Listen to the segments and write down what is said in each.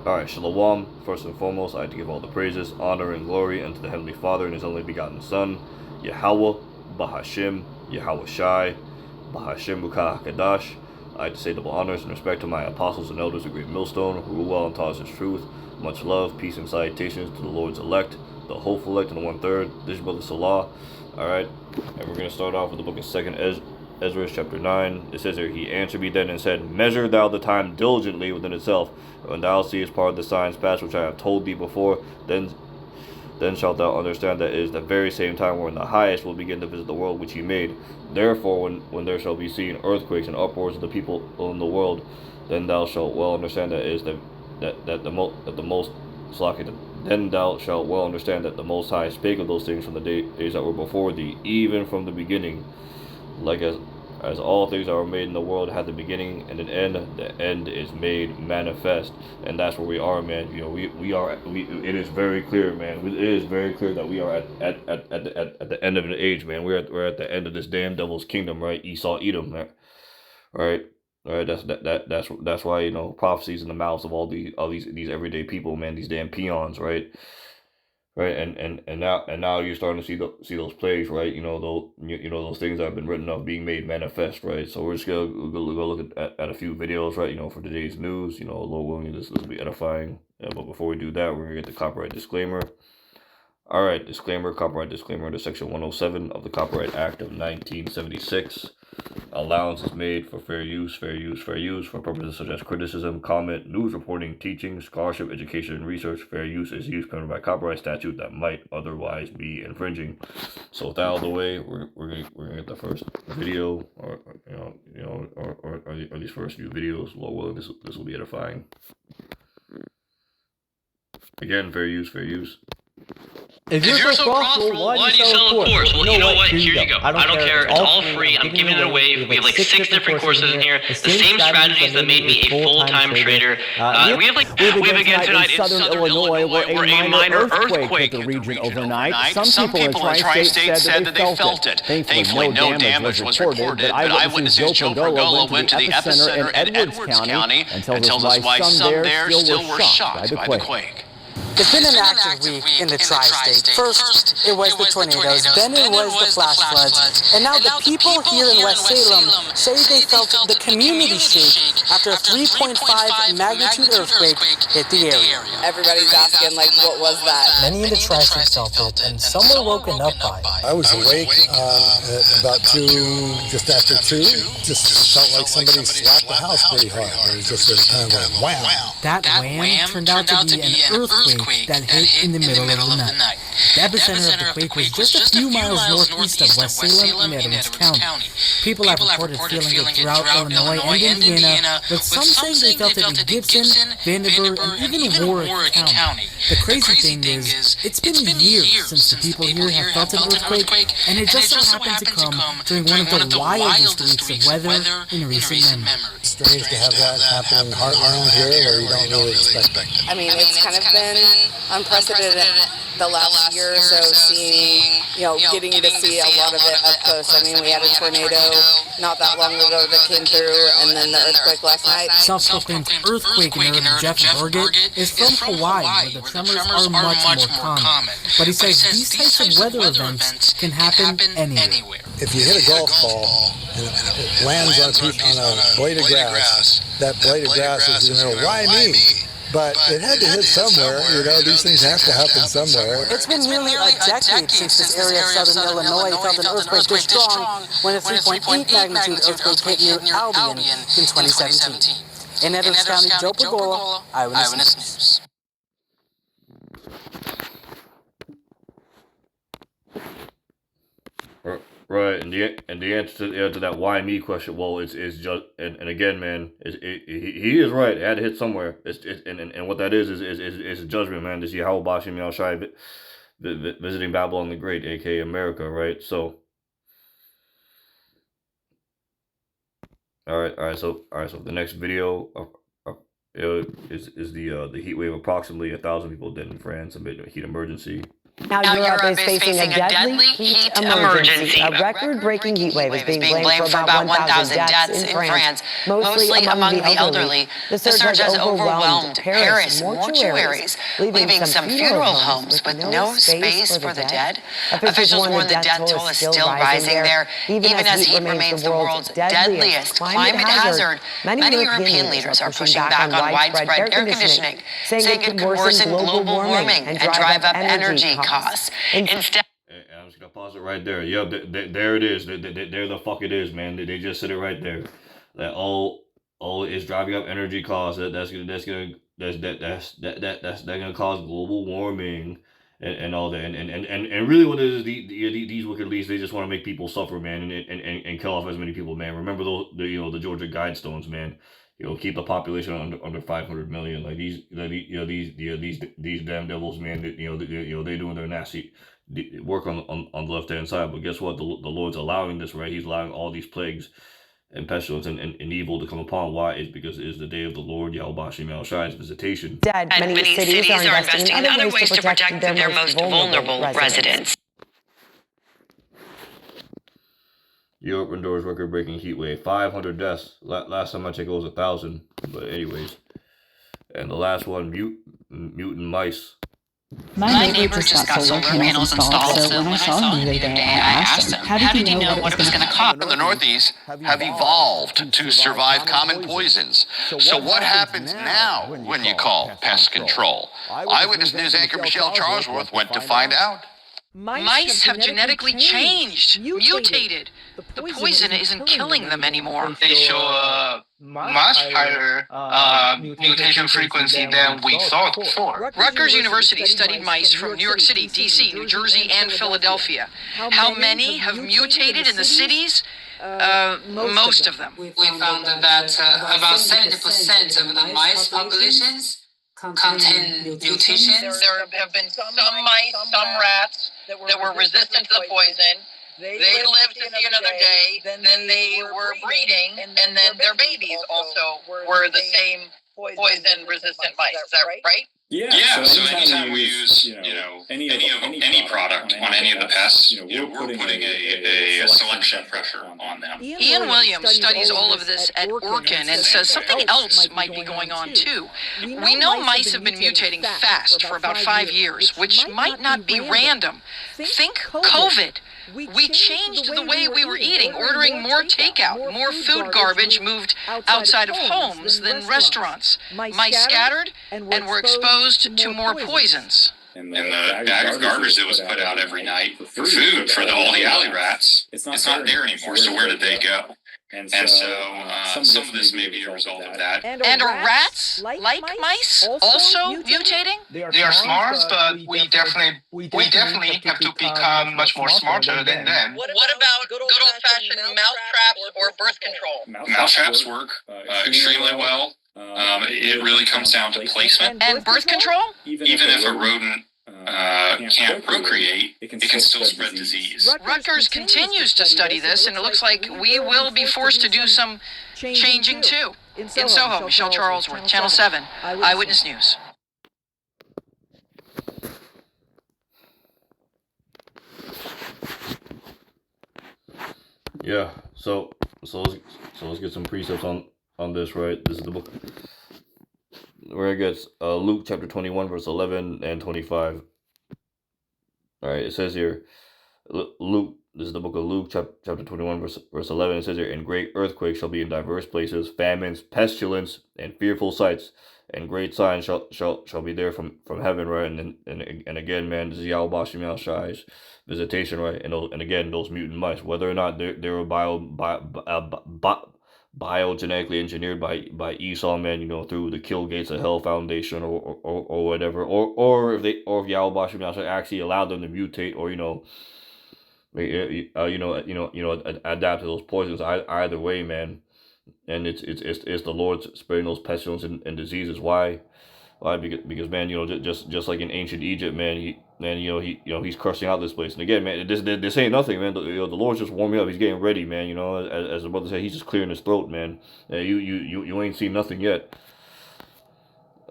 Alright, Shalom. First and foremost, I like to give all the praises, honor, and glory unto the Heavenly Father and His only begotten Son, Yahweh, Bahashim, Yahweh Shai, Bahashim Mukah HaKadash. I like to say double honors and respect to my apostles and elders of Great Millstone, who rule well and taught us His truth. Much love, peace, and salutations to the Lord's elect, the hopeful elect, and the 1/3. This is Brother Salah. Alright, and we're going to start off with the book of 2nd Esdras chapter 9. It says here, He answered me then and said, Measure thou the time diligently within itself. When thou seest part of the signs past which I have told thee before, then shalt thou understand that it is the very same time wherein the highest will begin to visit the world which he made. Therefore, when there shall be seen earthquakes and uproars of the people in the world, then thou shalt well understand that it is then thou shalt well understand that the Most High spake of those things from the days that were before thee, even from the beginning. Like as all things that were made in the world have the beginning and an end, the end is made manifest, and that's where we are, man. You know, it is very clear, man. It is very clear that we are at the end of an age, man. We're at the end of this damn devil's kingdom, right? Esau, Edom, right? Right. That's why, you know, prophecies in the mouths of all these everyday people, man. These damn peons, right? Right, and now you're starting to see those plagues, right? You know, those things that have been written of being made manifest, right? So we're just gonna go look at a few videos, right? You know, for today's news. You know, Lord willing, this will be edifying. But before we do that, we're gonna get the copyright disclaimer. All right, copyright disclaimer under Section 107 of the Copyright Act of 1976. Allowance is made for fair use for purposes such as criticism, comment, news reporting, teaching, scholarship, education, and research. Fair use is used permitted by copyright statute that might otherwise be infringing. So with that out of the way, we're gonna get the first video, or these first few videos. Lord willing, this will be edifying. Again, fair use. If you're so profitable, why do you sell a course? Well, you know what? Here you go. I don't care. It's all free. I'm giving it away. We have like 6 different courses in here. The same strategies that made me a full-time trader. We have again tonight in Southern Illinois where a minor earthquake hit the region overnight. Some people in Tri-State said that they felt it. Thankfully, no damage was reported, but eyewitnesses Joe Pergola went to the epicenter in Edwards County and tells us why some there still were shocked by the quake. It's been an active week in the Tri-State. First, it was the tornadoes, then it was the flash floods, and now the people here in West Salem say they felt the community shake after a 3.5 magnitude earthquake hit the area. Everybody's asking, like, what was that? Many in the Tri-State felt it, and some were woken up by it. I was awake at about 2, just after 2. Just felt like somebody slapped the house pretty hard. It was just kind of like, wham. That wham turned out to be an earthquake that hit in the middle of the night. The epicenter of the quake was just a few miles northeast of West Salem in Edwards County. People have reported feeling it throughout Illinois and Indiana, but some say they felt it in Gibson, Vanderbilt, and even Warwick County. The crazy thing is, it's been years since the people here have felt an earthquake, and it just so happened to come during one of the wildest weeks of weather in recent memory. It's strange to have that happen around here where you don't really expect it. I mean, it's kind of been unprecedented the last year or so, seeing, getting to see a lot of it up close. I mean, we had a tornado not that long ago that came through, and then the earthquake last night. Self-proclaimed earthquake nerd Jeff Burgett is from Hawaii, where the tremors are much more common. But he says these types of weather events can happen anywhere. If you hit a golf ball and it lands on a blade of grass, that blade of grass is why me? But it had to hit somewhere, these things have to happen somewhere. It's been nearly a decade since this area of southern Illinois felt an earthquake this strong when a 3.8 magnitude earthquake hit near Albion in 2017. In Edwards County, Joe Pergola, Eyewitness News. Right, and the answer to that why me question, well, it's just and again, man, he is right. It had to hit somewhere. And what that is judgment, man. To see how Bashim Yal Shai visiting Babylon the Great, aka America, right? So, all right. So the next video is the heat wave. Approximately 1,000 people dead in France amid a heat emergency. Now, Europe is facing a deadly heat emergency. A record-breaking heat wave is being blamed for about 1,000 deaths in France, mostly among the elderly. The surge has overwhelmed Paris mortuaries, leaving some funeral homes with no space for the dead. Officials warn the death toll is still rising there, even as heat remains the world's deadliest climate hazard. Many European leaders are pushing back on widespread air conditioning, saying it could worsen global warming and drive up energy costs. Instead, I'm just gonna pause it right there. Yep, there it is. There the fuck it is, man. They just said it right there. That it's driving up energy costs. That's gonna cause global warming and all that. And really, what it is, these wicked elites, they just want to make people suffer, man, and kill off as many people, man. Remember the Georgia Guidestones, man. Keep the population under 500 million. Like these damn devils, man. They doing their nasty work on the left hand side. But guess what? The Lord's allowing this, right? He's allowing all these plagues and pestilence and evil to come upon. Why? It's because it is the day of the Lord Yahweh Shem Shai's visitation. many cities are investing in other ways to protect their most vulnerable residents. Europe endures record-breaking heat wave. 500 deaths. Last time I checked, it was 1,000. But anyways, and the last one, mutant mice. My neighbor just got solar panels installed, so when I saw him the other day, I asked him, how did he know what it was going to cost? In the Northeast have evolved to survive common poisons. So what happens now when you call pest control? Eyewitness News anchor Michelle Charlesworth went to find out. Mice have genetically changed, mutated. The poison isn't killing them anymore. They show a much higher mutation frequency than we thought before. Rutgers University studied mice from New York City, D.C., New Jersey, and Philadelphia. How many have mutated in the cities? Most of them. We found that about 70% of the mice populations contain mutations. There have been some mice, some rats that were resistant to the poison. They lived to see another day, then they were breeding, and then their babies also were the same poison-resistant mice. Is that right? Yeah, so anytime we use, any product on any of the pests, we're putting a selection pressure on them. Ian Williams studies all of this at Orkin and says something else might be going on too. We know mice have been mutating fast for about 5 years, which might not be random. Think COVID. We changed the way we were eating, ordering more takeout, more food garbage moved outside of homes than restaurants. Mice scattered and were exposed to more poisons. And the bag of garbage that was put out every night for food for all the alley rats, it's not there anymore, so where did they go? And so some of this may be a result of that. And are rats, like mice, also mutating? They are smart, but we definitely have to become much more smarter than them. What about good old-fashioned mousetraps or birth control? Mousetraps work extremely well. It really comes down to placement. And birth control? Even if a rodent can't procreate, it can still spread disease. Rutgers continues to study this, and it looks like we will be forced to do some changing too. In Soho, Michelle Charlesworth, Channel 7, Eyewitness News. Yeah, so let's get some precepts on this, right? This is the book where it gets Luke chapter 21 verse 11 and 25. All right, it says here, Luke. This is the book of Luke chapter 21 verse 11. It says here, and great earthquakes shall be in diverse places, famines, pestilence, and fearful sights, and great signs shall be there from heaven, right? And again, man, this is Yahweh Shem Shai's visitation, right? And again, those mutant mice, whether or not they were biogenetically engineered by Esau, man, through the Kill Gates of Hell Foundation or whatever, or if Yahweh Shem Shai actually allowed them to mutate, or adapt to those poisons. Either way, man, and it's the Lord spreading those pestilence and diseases. Why? Because man, just like in ancient Egypt, man, he's crushing out this place. And again, man, this ain't nothing, man. The Lord's just warming up. He's getting ready, man. As the brother said, he's just clearing his throat, man. You ain't seen nothing yet.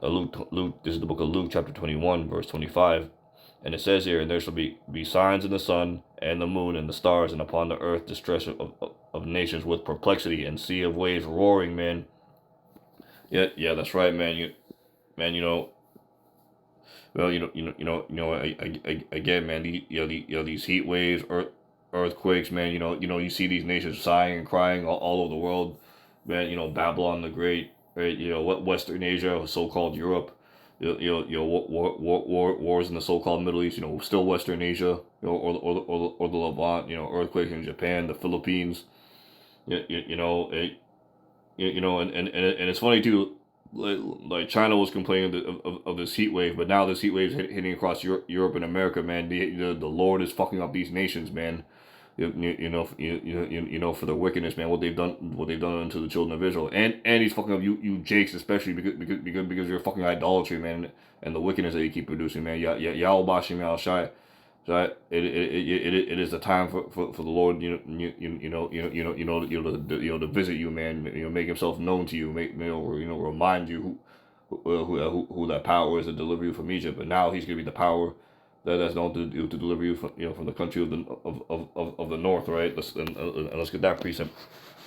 Luke. This is the book of Luke, chapter 21, verse 25. And it says here, and there shall be signs in the sun and the moon and the stars, and upon the earth distress of nations with perplexity, and sea of waves roaring, man. Yeah, that's right, man. Well, again, man. These heat waves, earthquakes, man. You see these nations sighing and crying all over the world, man. Babylon the Great, right? What Western Asia, so-called Europe. Wars in the so-called Middle East. Still Western Asia, or the Levant. Earthquakes in Japan, the Philippines. And it's funny too. Like China was complaining of this heat wave, but now this heat wave is hitting across Europe and America, man. The Lord is fucking up these nations, man. For their wickedness, man. What they've done unto the children of Israel, and he's fucking up you Jakes, especially because you're fucking idolatry, man, and the wickedness that you keep producing, man. Yahweh Bashim Yahweh Shai. So it is the time for the Lord, to visit you, man. Make Himself known to you, remind you who that power is to deliver you from Egypt. But now He's gonna be the power that's known to deliver you from the country of the north, right? Let's get that precept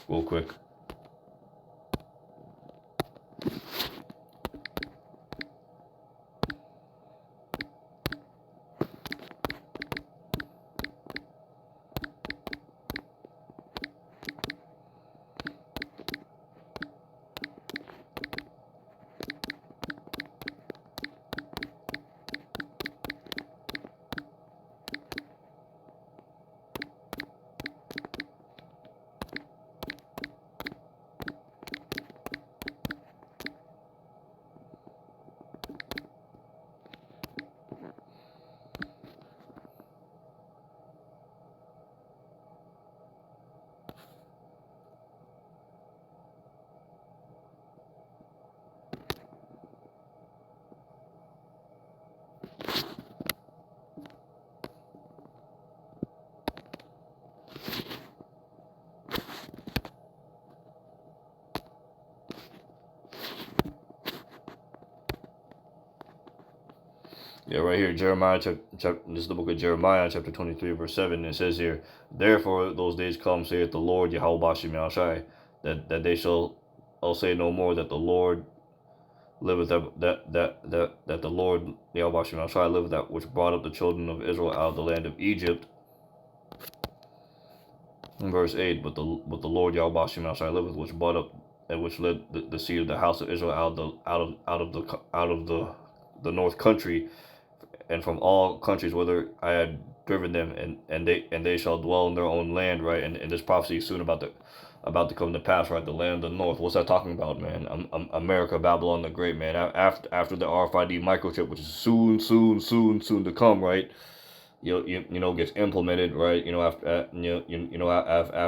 real quick. Yeah, right here, Jeremiah, this is the book of Jeremiah, chapter 23, verse 7. It says here, therefore those days come, saith the Lord, Yahweh Bashim Yahushai, that they shall say no more that the Lord liveth, that the Lord, Yahweh Bashim Yahushai, liveth, that which brought up the children of Israel out of the land of Egypt. In verse 8, but the Lord, Yahweh Bashim Yahushai, liveth, which brought up and which led the seed of the house of Israel out of the north country, and from all countries whither I had driven them, and they shall dwell in their own land, right? And this prophecy is soon about to come to pass, right? The land of the north. What's that talking about, man? America, Babylon the Great, man. After the RFID microchip, which is soon to come, right? Gets implemented, right?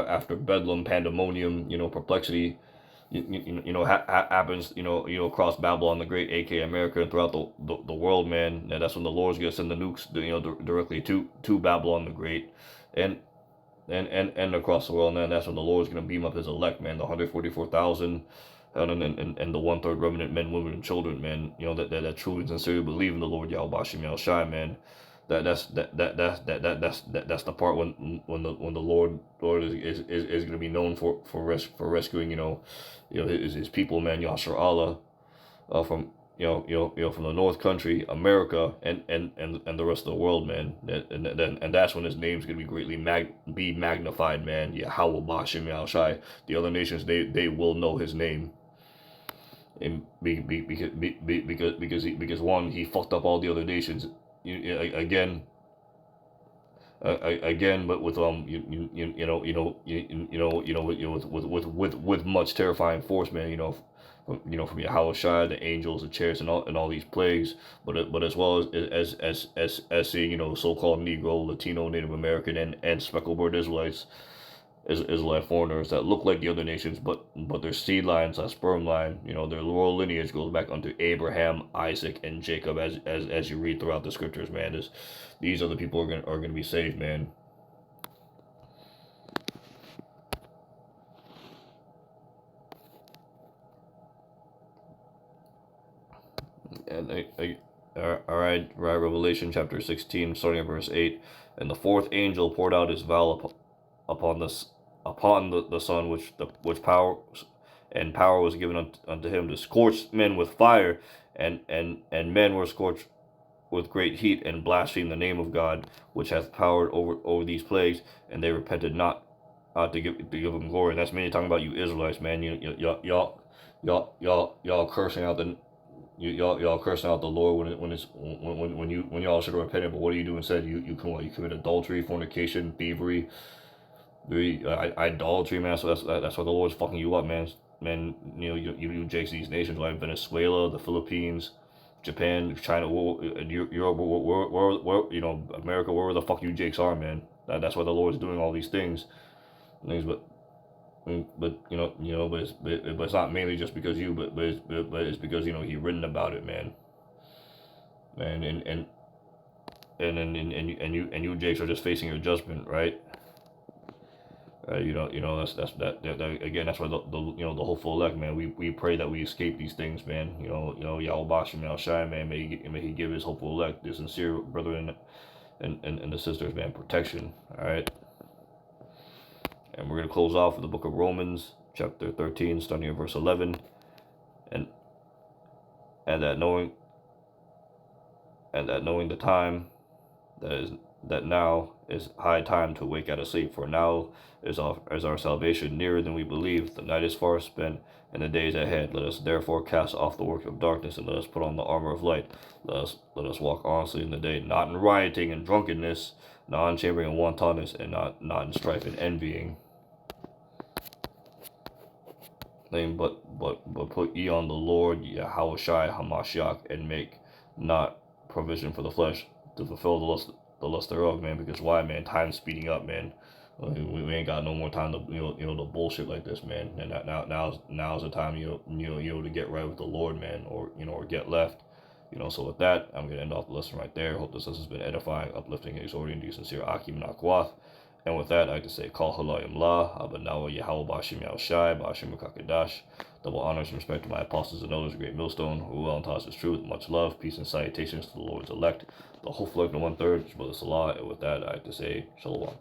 After Bedlam, pandemonium, perplexity. Happens, across Babylon the Great, aka America, and throughout the world, man. And that's when the Lord's gonna send the nukes, directly to Babylon the Great, and across the world, man. That's when the Lord's gonna beam up His elect, man. The 144,000, and the 1/3 remnant, men, women, and children, man. That truly and sincerely believe in the Lord Yahweh Bashim Yahushai, man. That's the part when the Lord is going to be known for rescuing his people, man, Yasser Allah, from from the North Country, America, and the rest of the world, man. And that's when His name's going to be greatly magnified, man. Yahweh Bashim Yahushai. The other nations, they will know His name. And because one, He fucked up all the other nations. Again, but with with much terrifying force, man. From Yahweh Shai, the angels, the chariots, and all these plagues, but as well as seeing so-called Negro, Latino, Native American, and speckled-bird Israelites. Israelite foreigners that look like the other nations, but their seed lines, their sperm line, their royal lineage goes back unto Abraham, Isaac, and Jacob, as you read throughout the scriptures, man. These are the people are gonna be saved, man. And Alright, Revelation chapter 16, starting at verse 8. And the fourth angel poured out his vial upon the sun, which power was given unto him to scorch men with fire, and men were scorched with great heat, and blasphemed the name of God, which hath power over these plagues, and they repented not to give him glory. And that's mainly talking about you Israelites, man. Y'all cursing out the y'all cursing out the Lord when y'all should have repented. But what do you do instead? You commit adultery, fornication, thievery, idolatry, man. So that's why the Lord's fucking you up, man. Man, you jakes these nations like Venezuela, the Philippines, Japan, China, Europe, where America, wherever the fuck you jakes are, man. That's why the Lord's doing all these things, but it's not mainly just because you, but it's because He written about it, man. And you jakes are just facing your judgment, right? That's again. That's why the hopeful elect, man. We pray that we escape these things, man. Yahweh Bashim Yahweh Shai, man. May He give His hopeful elect, the sincere brethren and the sisters, man, protection. All right. And we're gonna close off with the book of Romans, chapter 13, starting at verse 11, and that knowing the time that now is high time to wake out of sleep, for now is our salvation nearer than we believe. The night is far spent, and the day is ahead. Let us therefore cast off the work of darkness, and let us put on the armor of light. Let us walk honestly in the day, not in rioting and drunkenness, not in chambering and wantonness, and not in strife and envying. But put ye on the Lord Yahweh Shai Hamashiach, and make not provision for the flesh to fulfill the lust thereof, man. Because why, man? Time's speeding up, man. We ain't got no more time to the bullshit like this, man. And now's the time to get right with the Lord, man, or get left. So with that, I'm gonna end off the lesson right there. Hope this lesson has been edifying, uplifting, and exhorting to sincere Akim Nakwath. And with that, I like to say, Kal Halayim La, Abanawa Yahweh Bashim Yahweh Shai, Bashim Kakadash. Double honors and respect to my apostles and elders, great millstone, who well and taught us truth. Much love, peace, and salutations to the Lord's elect, the whole elect of 1/3, Brother Salah. And with that, I like to say, Shalom.